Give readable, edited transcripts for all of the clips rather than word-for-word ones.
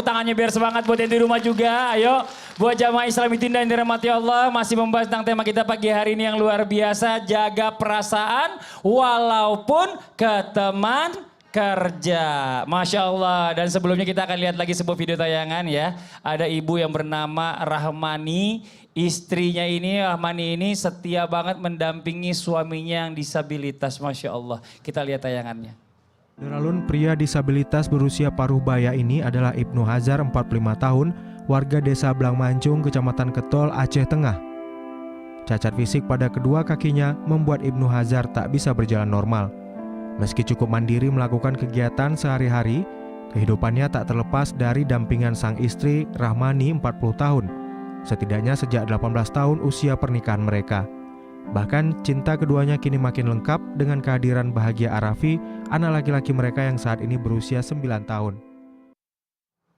tepuk tangannya biar semangat buat yang di rumah juga. Ayo, buat jamaah Islamitin dan dirahmati Allah, masih membahas tentang tema kita pagi hari ini yang luar biasa, jaga perasaan walaupun ke teman kerja. Masya Allah. Dan sebelumnya kita akan lihat lagi sebuah video tayangan ya. Ada ibu yang bernama Rahmani. Istrinya ini, Rahmani ini setia banget mendampingi suaminya yang disabilitas. Masya Allah. Kita lihat tayangannya. Deralun pria disabilitas berusia paruh baya ini adalah Ibnu Hazar 45 tahun, warga desa Blangmancung, Kecamatan Ketol, Aceh Tengah. Cacat fisik pada kedua kakinya membuat Ibnu Hazar tak bisa berjalan normal. Meski cukup mandiri melakukan kegiatan sehari-hari, kehidupannya tak terlepas dari dampingan sang istri Rahmani 40 tahun. Setidaknya sejak 18 tahun usia pernikahan mereka. Bahkan cinta keduanya kini makin lengkap dengan kehadiran Bahagia Arafi, anak laki-laki mereka yang saat ini berusia 9 tahun.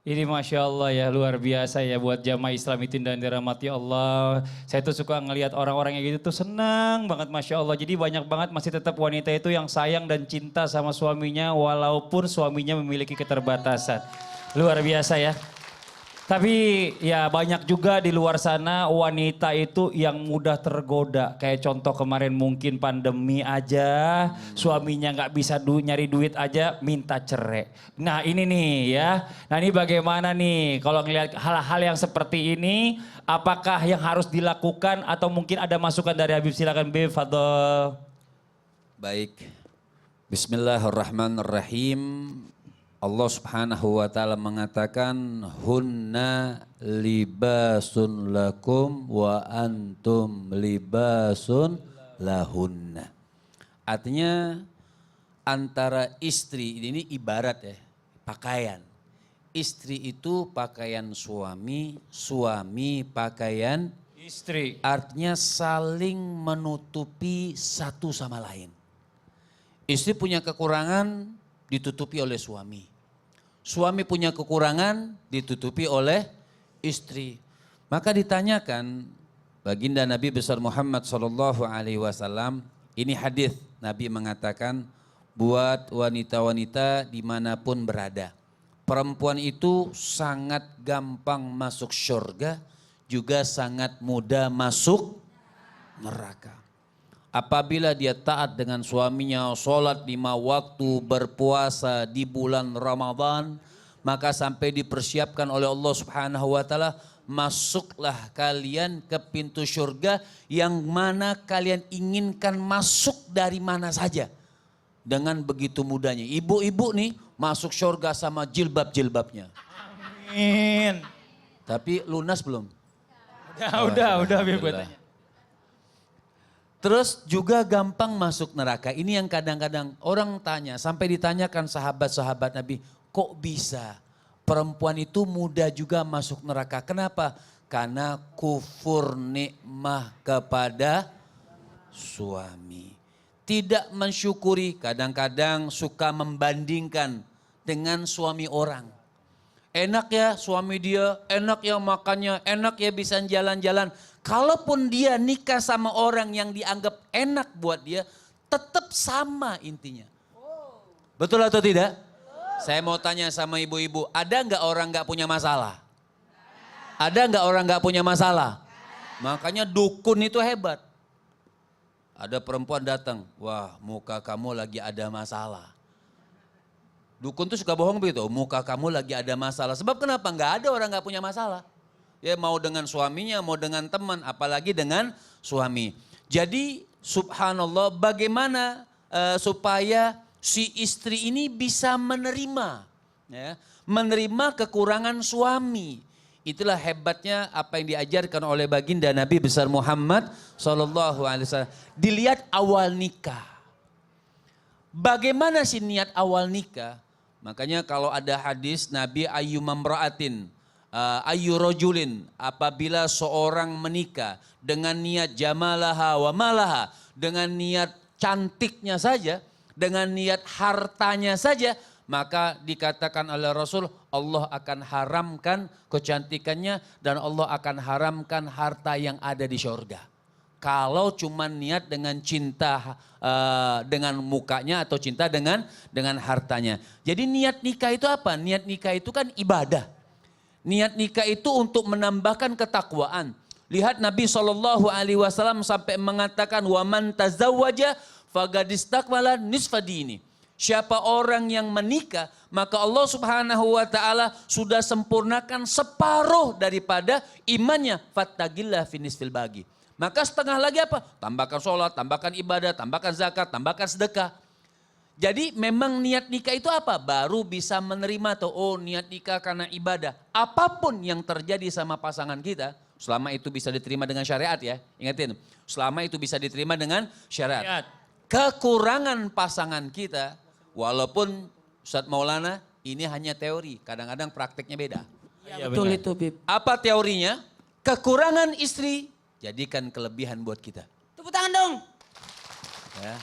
Ini Masya Allah ya, luar biasa ya buat jamaah Islamitin dan dirahmati Allah. Saya tuh suka ngelihat orang-orang yang gitu tuh senang banget Masya Allah. Jadi banyak banget masih tetap wanita itu yang sayang dan cinta sama suaminya walaupun suaminya memiliki keterbatasan. Luar biasa ya. Tapi ya banyak juga di luar sana wanita itu yang mudah tergoda. Kayak contoh kemarin mungkin pandemi aja, suaminya nggak bisa nyari duit aja minta cerai. Nah ini nih ya, nah ini bagaimana nih kalau ngelihat hal-hal yang seperti ini, apakah yang harus dilakukan atau mungkin ada masukan dari Habib? Silakan Bib, Fadol. Baik, Bismillahirrahmanirrahim. Allah subhanahu wa ta'ala mengatakan hunna libasun lakum wa antum libasun lahunna. Artinya antara istri, ini ibarat ya, pakaian. Istri itu pakaian suami, suami pakaian Istri. Artinya saling menutupi satu sama lain. Istri punya kekurangan ditutupi oleh suami. Suami punya kekurangan ditutupi oleh istri. Maka ditanyakan baginda Nabi besar Muhammad SAW, ini hadis Nabi mengatakan buat wanita-wanita dimanapun berada. Perempuan itu sangat gampang masuk surga, juga sangat mudah masuk neraka. Apabila dia taat dengan suaminya, sholat 5 waktu, berpuasa di bulan Ramadan, maka sampai dipersiapkan oleh Allah Subhanahu wa ta'ala, masuklah kalian ke pintu surga yang mana kalian inginkan masuk dari mana saja. Dengan begitu mudahnya. Ibu-ibu nih masuk surga sama jilbab-jilbabnya. Amin. Tapi lunas belum? Udah Bib. Terus juga gampang masuk neraka. Ini yang kadang-kadang orang tanya, sampai ditanyakan sahabat-sahabat Nabi, kok bisa perempuan itu mudah juga masuk neraka? Kenapa? Karena kufur nikmah kepada suami. Tidak mensyukuri, kadang-kadang suka membandingkan dengan suami orang. Enak ya suami dia, enak ya makannya, enak ya bisa jalan-jalan. Kalaupun dia nikah sama orang yang dianggap enak buat dia, tetap sama intinya. Betul atau tidak? Saya mau tanya sama ibu-ibu, ada nggak orang nggak punya masalah? Ada nggak orang nggak punya masalah? Makanya dukun itu hebat. Ada perempuan datang, wah muka kamu lagi ada masalah. Dukun tuh suka bohong begitu, muka kamu lagi ada masalah. Sebab kenapa? Nggak ada orang nggak punya masalah. Ya mau dengan suaminya, mau dengan teman, apalagi dengan suami. Jadi subhanallah bagaimana supaya si istri ini bisa menerima. Ya, menerima kekurangan suami. Itulah hebatnya apa yang diajarkan oleh baginda Nabi besar Muhammad SAW. Dilihat awal nikah. Bagaimana sih niat awal nikah? Makanya kalau ada hadis Nabi ayyumamra'atin ayu rojulin, apabila seorang menikah dengan niat jamalaha wa malaha, dengan niat cantiknya saja, dengan niat hartanya saja, maka dikatakan oleh Rasul Allah akan haramkan kecantikannya dan Allah akan haramkan harta yang ada di surga. Kalau cuma niat dengan cinta dengan mukanya atau cinta dengan hartanya. Jadi niat nikah itu apa? Niat nikah itu kan ibadah. Niat nikah itu untuk menambahkan ketakwaan. Lihat Nabi SAW sampai mengatakan waman tazawwaja fagadistakmala nisfa dini. Siapa orang yang menikah, maka Allah Subhanahu wa taala sudah sempurnakan separuh daripada imannya. Fattaqillah fi nisfil bagi. Maka setengah lagi apa? Tambahkan sholat, tambahkan ibadah, tambahkan zakat, tambahkan sedekah. Jadi memang niat nikah itu apa? Baru bisa menerima tuh, oh niat nikah karena ibadah. Apapun yang terjadi sama pasangan kita, selama itu bisa diterima dengan syariat ya. Ingatin, selama itu bisa diterima dengan syariat. Kekurangan pasangan kita, walaupun Ustadz Maulana ini hanya teori, kadang-kadang prakteknya beda. Ya, betul itu, Bib. Apa teorinya? Kekurangan istri, jadikan kelebihan buat kita. Tepuk tangan dong. Ya.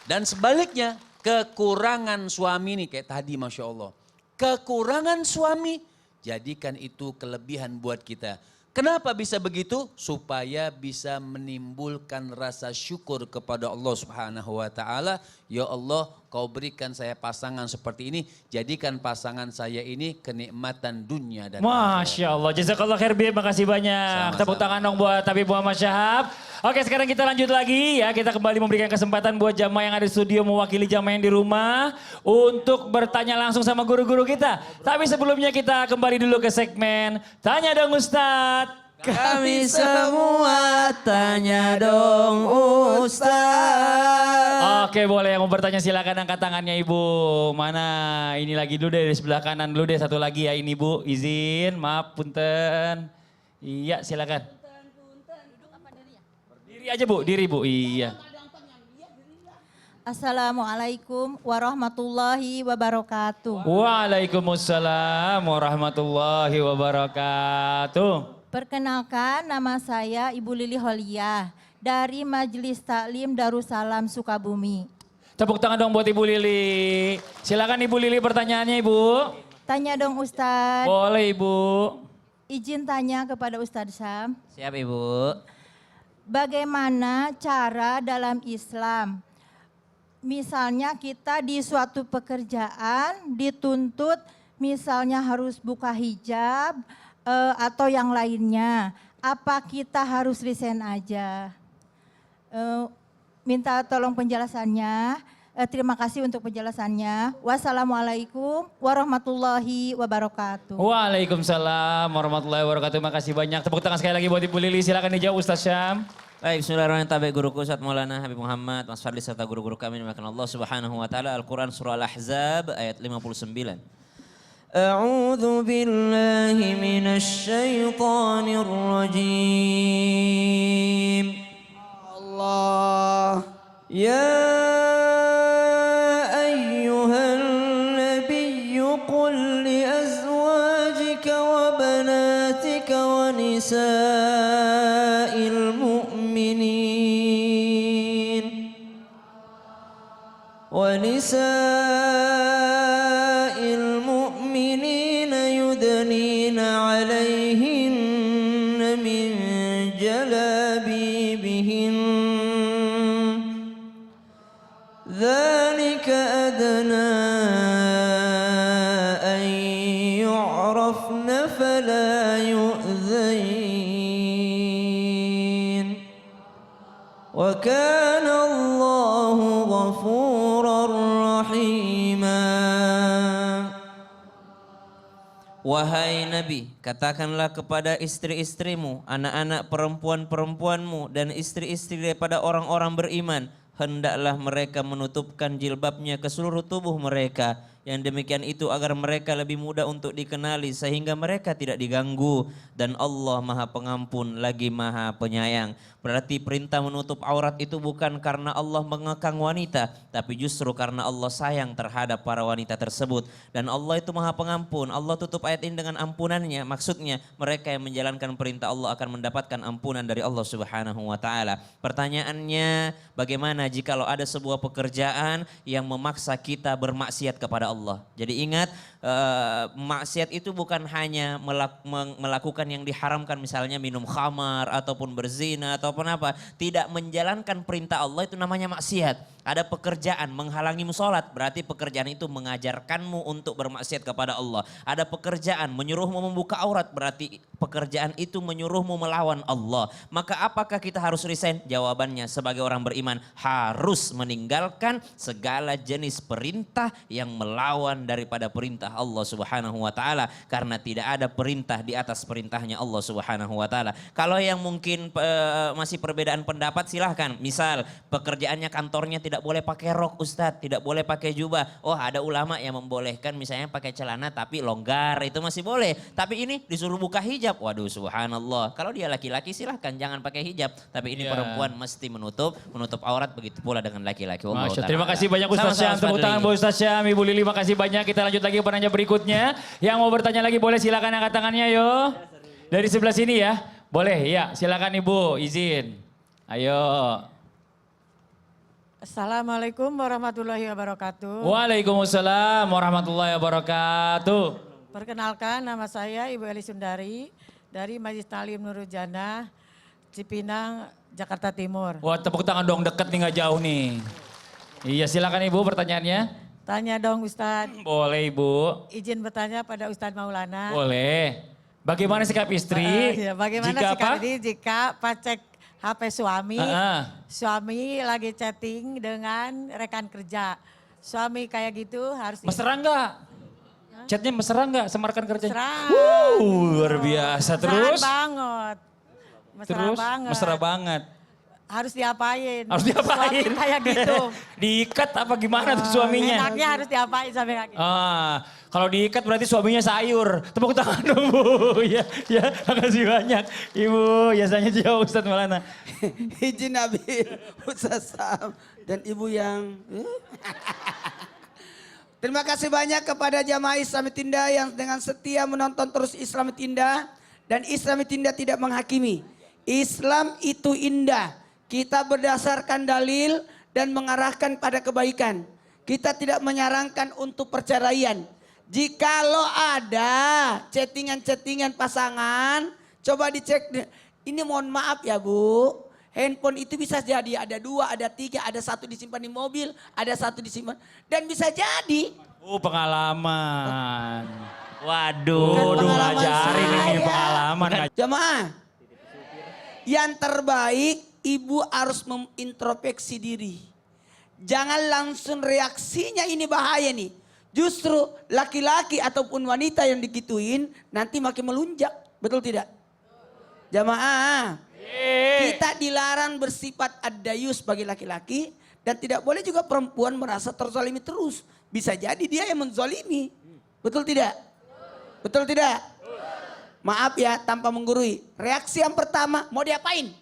Dan sebaliknya, kekurangan suami nih kayak tadi Masya Allah. Kekurangan suami, jadikan itu kelebihan buat kita. Kenapa bisa begitu? Supaya bisa menimbulkan rasa syukur kepada Allah Subhanahu wa taala. Ya Allah, Kau berikan saya pasangan seperti ini, jadikan pasangan saya ini kenikmatan dunia dan akhirat. Masya Allah, jazakallah khair Bib, makasih banyak. Sama-sama. Tepuk tangan dong buat Habib Muhammad Syahab. Oke, sekarang kita lanjut lagi ya. Kita kembali memberikan kesempatan buat jamaah yang ada di studio mewakili jamaah yang di rumah untuk bertanya langsung sama guru-guru kita. Tapi sebelumnya kita kembali dulu ke segmen Tanya Dong Ustadz. Kami semua tanya dong Ustaz. Oke, boleh yang mau bertanya silakan angkat tangannya Ibu. Mana? Ini lagi dulu deh, di sebelah kanan dulu deh, satu lagi ya ini Bu. Izin, maaf, punten. Iya, silakan. Diri aja Bu, diri Bu. Iya. Assalamualaikum warahmatullahi wabarakatuh. Waalaikumsalam warahmatullahi wabarakatuh. Perkenalkan, nama saya Ibu Lili Holiah dari Majelis Taklim Darussalam Sukabumi. Tepuk tangan dong buat Ibu Lili. Silakan Ibu Lili pertanyaannya Ibu. Tanya dong Ustadz. Boleh Ibu. Izin tanya kepada Ustadz Syam. Siap Ibu. Bagaimana cara dalam Islam? Misalnya kita di suatu pekerjaan dituntut misalnya harus buka hijab atau yang lainnya. Apa kita harus resign aja? Minta tolong penjelasannya. Terima kasih untuk penjelasannya. Wassalamualaikum warahmatullahi wabarakatuh. Waalaikumsalam warahmatullahi wabarakatuh. Makasih banyak. Tepuk tangan sekali lagi buat Ibu Lili. Silakan dijawab Ustaz Syam. Baik, bismillahirrahmanirrahim. Tabi guruku Ustaz Maulana Habib Muhammad, Mas Fadli serta guru-guru kami dimuliakan Allah Subhanahu wa taala. Al-Qur'an surah Al-Ahzab ayat 59. A'udzu billahi minasy syaithanir rajim. Allah ya ayyuhan nabiyyu qul li azwajika wa banatika wa nisa'il mu'minin wa nisa'il mu'minina yudnina 'alayhinna min jalabibihin ذلك أدنى أن يعرفن فلا يؤذين وكان الله غفورا رحيما. Wahai Nabi, katakanlah kepada istri-istrimu, anak-anak perempuan-perempuanmu dan istri-istri daripada orang-orang beriman, hendaklah mereka menutupkan jilbabnya ke seluruh tubuh mereka. Yang demikian itu agar mereka lebih mudah untuk dikenali sehingga mereka tidak diganggu. Dan Allah Maha Pengampun lagi Maha Penyayang. Berarti perintah menutup aurat itu bukan karena Allah mengekang wanita, tapi justru karena Allah sayang terhadap para wanita tersebut. Dan Allah itu Maha Pengampun. Allah tutup ayat ini dengan ampunannya. Maksudnya mereka yang menjalankan perintah Allah akan mendapatkan ampunan dari Allah Subhanahu wa taala. Pertanyaannya, bagaimana jikalau ada sebuah pekerjaan yang memaksa kita bermaksiat kepada Allah? Jadi ingat, maksiat itu bukan hanya melakukan yang diharamkan, misalnya minum khamar ataupun berzina ataupun apa. Tidak menjalankan perintah Allah itu namanya maksiat. Ada pekerjaan menghalangimu sholat, berarti pekerjaan itu mengajarkanmu untuk bermaksiat kepada Allah. Ada pekerjaan menyuruhmu membuka aurat, berarti pekerjaan itu menyuruhmu melawan Allah. Maka apakah kita harus resign? Jawabannya sebagai orang beriman harus meninggalkan segala jenis perintah yang melawan daripada perintah Allah Subhanahu wa taala, karena tidak ada perintah di atas perintahnya Allah Subhanahu wa taala. Kalau yang mungkin masih perbedaan pendapat silahkan. Misal pekerjaannya kantornya tidak boleh pakai rok Ustadz, tidak boleh pakai jubah. Oh, ada ulama yang membolehkan misalnya pakai celana tapi longgar, itu masih boleh. Tapi ini disuruh buka hijab. Waduh, subhanallah. Kalau dia laki-laki silahkan jangan pakai hijab, tapi ini perempuan mesti menutup aurat, begitu pula dengan laki-laki. Masya, terima kasih banyak Ustaz Syam. Tepuk tangan buat Ustaz Syam. Ibu Lili makasih banyak. Kita lanjut lagi ke penanya berikutnya. Yang mau bertanya lagi boleh silakan angkat tangannya yo. Dari sebelah sini ya. Boleh ya, silakan Ibu, izin. Ayo. Assalamualaikum warahmatullahi wabarakatuh. Waalaikumsalam warahmatullahi wabarakatuh. Perkenalkan, nama saya Ibu Eli Sundari dari Majelis Ta'lim Nurul Jannah, Cipinang, Jakarta Timur. Wah, tepuk tangan dong, deket nih, nggak jauh nih. Iya, silakan Ibu pertanyaannya. Tanya dong Ustadz. Boleh Ibu. Izin bertanya pada Ustadz Maulana. Boleh. Bagaimana sikap istri? Bagaimana jika sikap apa? ini jika pacek HP suami, suami lagi chatting dengan rekan kerja. Suami kayak gitu harus... Mesra nggak? Chatnya mesra nggak sama rekan kerja? Mesra. Luar biasa. Terus? Mesra banget. Mesra Terus? banget. Mesra banget. Harus diapain? Harus diapain? Suami kayak gitu. Diikat apa gimana tuh suaminya? Enaknya harus diapain sampai kayak gitu. Kalau diikat berarti suaminya sayur. Tepuk tangan dong Bu. Ya, ya, makasih banyak. Ibu, biasanya jauh Ustadz Maulana. Izin Nabi, Ustaz Sam, dan Ibu yang... Terima kasih banyak kepada jamaah Islami Tinda yang dengan setia menonton terus Islami Tinda. Dan Islami Tinda tidak menghakimi. Islam itu indah. Kita berdasarkan dalil dan mengarahkan pada kebaikan. Kita tidak menyarankan untuk perceraian. Jikalau ada chattingan-chattingan pasangan, coba dicek. Ini mohon maaf ya Bu, handphone itu bisa jadi ada 2, ada 3, ada 1 disimpan di mobil, ada 1 disimpan. Dan bisa jadi. Pengalaman. Bukan Waduh, pengalaman ngajarin ini saya. pengalaman. Jamaah, yang terbaik ibu harus mengintrospeksi diri. Jangan langsung reaksinya, ini bahaya nih. Justru laki-laki ataupun wanita yang digituin nanti makin melunjak. Betul tidak? Jamaah, kita dilarang bersifat ad-dayus bagi laki-laki. Dan tidak boleh juga perempuan merasa terzalimi terus. Bisa jadi dia yang menzalimi. Betul tidak? Betul tidak? Maaf ya tanpa menggurui. Reaksi yang pertama mau diapain?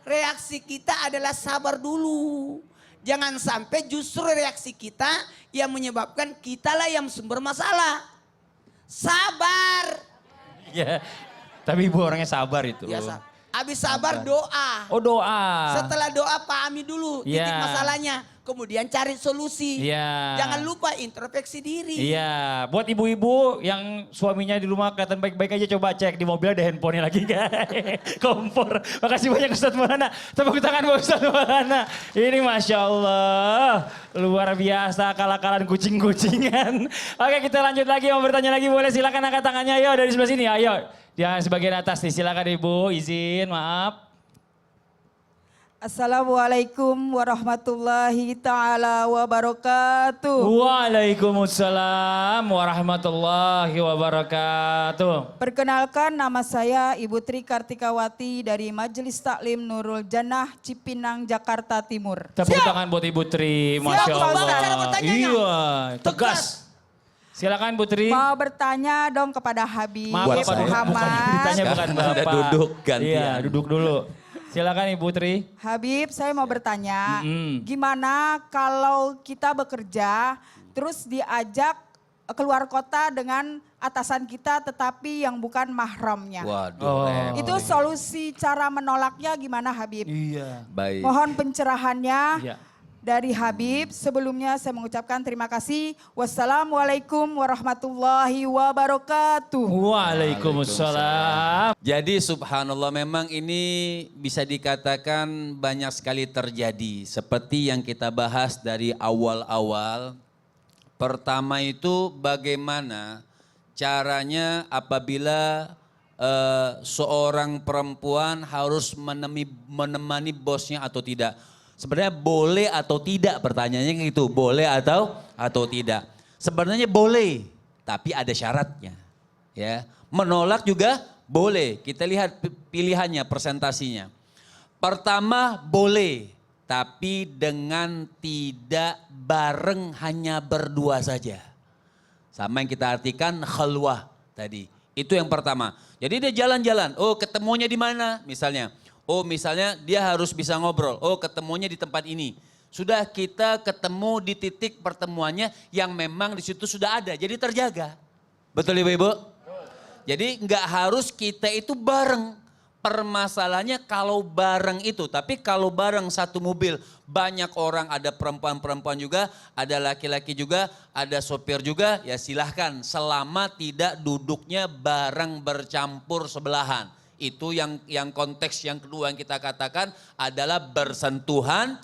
Reaksi kita adalah sabar dulu. Jangan sampai justru reaksi kita yang menyebabkan kitalah yang sumber masalah. Sabar. Ya, tapi Ibu orangnya sabar itu. Ya, habis sabar doa. Oh, doa. Setelah doa pahami dulu titik Ya. masalahnya. Kemudian cari solusi. Iya. Jangan lupa introspeksi diri. Iya, buat ibu-ibu yang suaminya di rumah kelihatan baik-baik aja, coba cek di mobil ada handphonenya lagi kan. Kompor. Makasih banyak Ustadz Maulana. Tepuk tangan buat Ustadz Maulana. Ini Masya Allah. Luar biasa akal-akalan kucing-kucingan. Oke, kita lanjut lagi, mau bertanya lagi boleh, silakan angkat tangannya ayo dari sebelah sini. Ayo, yang sebagian atas nih, silakan Ibu, izin, maaf. Assalamualaikum warahmatullahi ta'ala wabarakatuh. Waalaikumsalam warahmatullahi wabarakatuh. Perkenalkan, nama saya Ibu Tri Kartikawati dari Majelis Taklim Nurul Jannah, Cipinang, Jakarta Timur. Tepuk tangan buat Ibu Tri, Masya Siap, Allah. cara bertanyanya. Iya, tegas. Silakan Bu Tri. Mau bertanya dong kepada Habib Maaf, Bapak, duduk. Muhammad. Bukan ditanya bukan Sekarang Bapak. udah duduk, gantian. Iya, duduk dulu. Silakan Ibu Tri. Habib, saya mau bertanya, Mm-mm. gimana kalau kita bekerja terus diajak keluar kota dengan atasan kita tetapi yang bukan mahramnya? Waduh. Oh. Itu solusi cara menolaknya gimana Habib? Iya. Baik. Mohon pencerahannya. Iya. dari Habib. Sebelumnya saya mengucapkan terima kasih. Wassalamualaikum warahmatullahi wabarakatuh. Waalaikumsalam. Jadi subhanallah memang ini bisa dikatakan banyak sekali terjadi. Seperti yang kita bahas dari awal-awal. Pertama itu bagaimana caranya apabila seorang perempuan harus menemani bosnya atau tidak. Sebenarnya boleh atau tidak, pertanyaannya gitu, boleh atau tidak. Sebenarnya boleh, tapi ada syaratnya. Ya, menolak juga boleh. Kita lihat pilihannya, presentasinya. Pertama boleh, tapi dengan tidak bareng, hanya berdua saja. Sama yang kita artikan khalwah tadi. Itu yang pertama. Jadi dia jalan-jalan, oh ketemunya di mana misalnya. Oh misalnya dia harus bisa ngobrol, oh ketemunya di tempat ini. Sudah kita ketemu di titik pertemuannya yang memang di situ sudah ada, jadi terjaga. Betul Ibu-Ibu? Jadi nggak harus kita itu bareng. Permasalahannya kalau bareng itu, tapi kalau bareng satu mobil banyak orang, ada perempuan-perempuan juga, ada laki-laki juga, ada sopir juga, ya silahkan selama tidak duduknya bareng bercampur sebelahan. Itu yang konteks yang kedua yang kita katakan adalah bersentuhan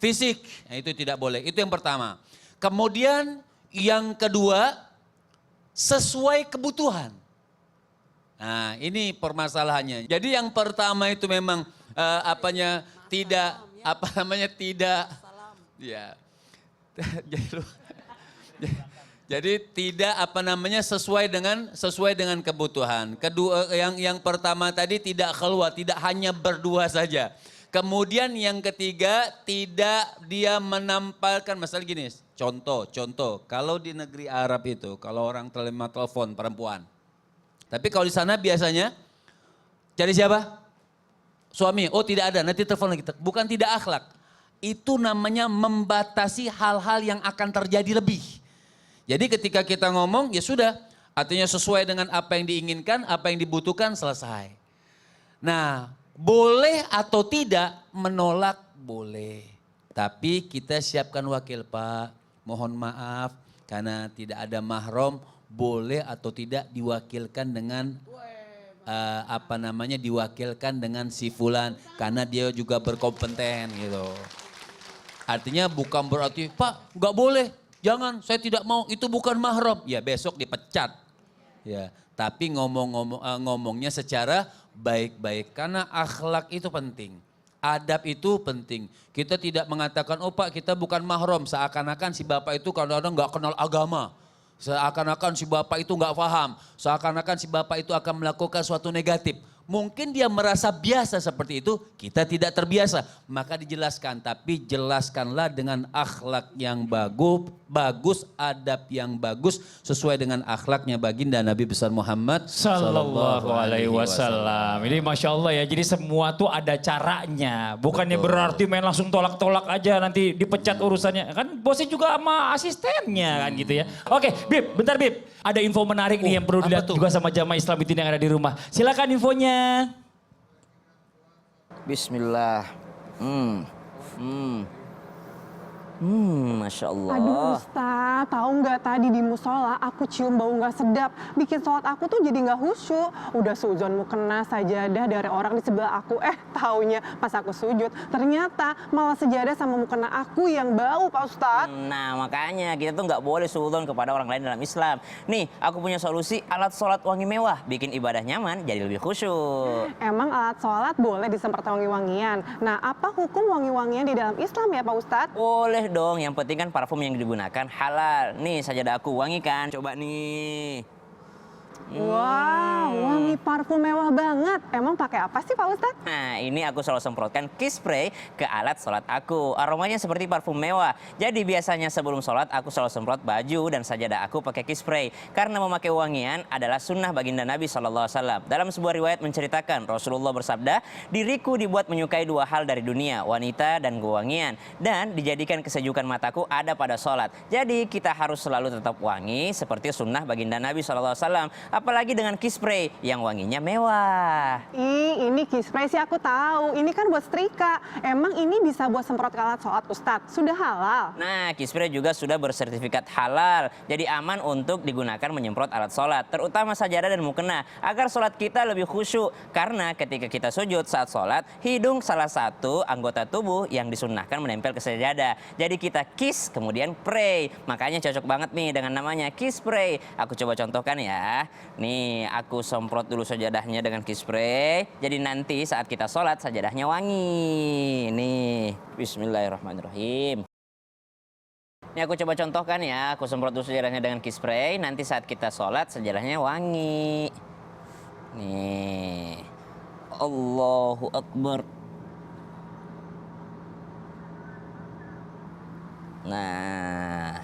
fisik. Nah, itu tidak boleh. Itu yang pertama. Kemudian yang kedua sesuai kebutuhan. Nah, ini permasalahannya. Jadi yang pertama itu memang tidak ya. Jadi tidak sesuai dengan kebutuhan. Kedua yang pertama tadi tidak keluar, tidak hanya berdua saja. Kemudian yang ketiga tidak dia menampilkan, misalnya gini, contoh, kalau di negeri Arab itu kalau orang terima telepon perempuan. Tapi kalau di sana biasanya cari siapa? Suami. Oh tidak ada, nanti telepon lagi. Bukan tidak akhlak. Itu namanya membatasi hal-hal yang akan terjadi lebih. Jadi ketika kita ngomong ya sudah, artinya sesuai dengan apa yang diinginkan, apa yang dibutuhkan selesai. Nah, boleh atau tidak menolak boleh. Tapi kita siapkan wakil Pak, mohon maaf karena tidak ada mahram, boleh atau tidak diwakilkan dengan diwakilkan dengan si fulan karena dia juga berkompeten gitu. Artinya bukan berarti Pak nggak boleh. Jangan, saya tidak mau, itu bukan mahram. Ya besok dipecat. Ya, tapi ngomongnya secara baik-baik. Karena akhlak itu penting. Adab itu penting. Kita tidak mengatakan, oh Pak kita bukan mahram. Seakan-akan si Bapak itu kadang-kadang gak kenal agama. Seakan-akan si Bapak itu gak paham. Seakan-akan si Bapak itu akan melakukan suatu negatif. Mungkin dia merasa biasa seperti itu, kita tidak terbiasa. Maka dijelaskan, tapi jelaskanlah dengan akhlak yang bagus, adab yang bagus, sesuai dengan akhlaknya baginda Nabi besar Muhammad Sallallahu Alaihi Wasallam. Ini Masya Allah ya, jadi semua tuh ada caranya. Bukannya berarti main langsung tolak-tolak aja nanti dipecat urusannya. Kan bosnya juga sama asistennya kan gitu ya. Oke, Bib, bentar Bib. Ada info menarik nih yang perlu dilihat juga sama jamaah Islamitin yang ada di rumah. Silakan infonya. Bismillah. Masya Allah. Aduh Ustaz, tahu nggak tadi di musola aku cium bau nggak sedap. Bikin sholat aku tuh jadi nggak khusyuk. Udah suzon mukena sajadah dari orang di sebelah aku. Taunya pas aku sujud, ternyata malah sejadah sama mukena aku yang bau Pak Ustaz. Nah makanya kita tuh nggak boleh suzon kepada orang lain dalam Islam. Nih aku punya solusi alat sholat wangi mewah. Bikin ibadah nyaman jadi lebih khusyuk. Emang alat sholat boleh disemprot wangi-wangian. Nah apa hukum wangi-wangian di dalam Islam ya Pak Ustaz? Boleh dong, yang penting kan parfum yang digunakan halal. Nih sajadah aku wangi kan, coba nih. Wow, wangi parfum mewah banget. Emang pakai apa sih Pak Ustadz? Nah ini aku selalu semprotkan kiss spray ke alat sholat aku. Aromanya seperti parfum mewah. Jadi biasanya sebelum sholat aku selalu semprot baju dan sajadah aku pakai kiss spray. Karena memakai wangian adalah sunnah baginda Nabi SAW. Dalam sebuah riwayat menceritakan Rasulullah bersabda, diriku dibuat menyukai dua hal dari dunia, wanita dan wangian. Dan dijadikan kesejukan mataku ada pada sholat. Jadi kita harus selalu tetap wangi seperti sunnah baginda Nabi SAW. Apalagi dengan kiss spray yang wangi wanginya mewah. Ini key spray sih aku tahu. Ini kan buat setrika. Emang ini bisa buat semprot ke alat sholat Ustadz? Sudah halal? Nah, key spray juga sudah bersertifikat halal. Jadi aman untuk digunakan menyemprot alat sholat, terutama sajadah dan mukena, agar sholat kita lebih khusyuk. Karena ketika kita sujud saat sholat, hidung salah satu anggota tubuh yang disunnahkan menempel ke sajadah. Jadi kita kiss kemudian pray. Makanya cocok banget nih dengan namanya key spray. Aku coba contohkan ya. Nih, aku semprot dulu sajadahnya dengan key spray. Jadi nanti saat kita sholat sajadahnya wangi. Nih, bismillahirrahmanirrahim. Ini aku coba contohkan ya. Aku semprot dulu sajadahnya dengan key spray. Nanti saat kita sholat sajadahnya wangi. Nih, Allahu Akbar. Nah,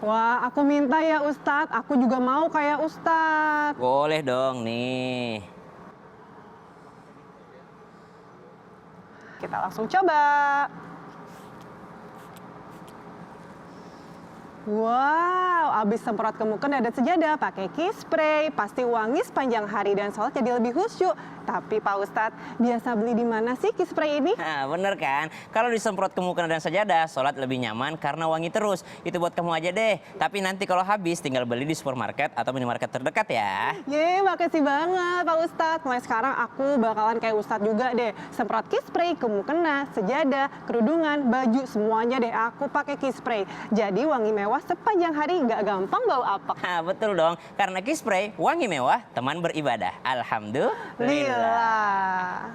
Wah, aku minta ya Ustadz. Aku juga mau kayak Ustadz. boleh dong nih. Kita langsung coba. Wow, abis semprot ke mukena dan sejadah pakai key spray, pasti wangi sepanjang hari dan sholat jadi lebih khusyuk. Tapi Pak Ustadz, biasa beli di mana sih key spray ini? Nah, bener kan? Kalau disemprot ke mukena dan sajadah, sholat lebih nyaman karena wangi terus. Itu buat kamu aja deh. Tapi nanti kalau habis, tinggal beli di supermarket atau minimarket terdekat ya. Yeay, makasih banget Pak Ustadz. Mulai sekarang aku bakalan kayak Ustadz juga deh. Semprot key spray ke mukena, sejadah, kerudungan, baju, semuanya deh aku pakai key spray. Jadi wangi mewah sepanjang hari, nggak gampang bau apek. Nah, betul dong. Karena key spray, wangi mewah, teman beribadah. Alhamdulillah. Lillah.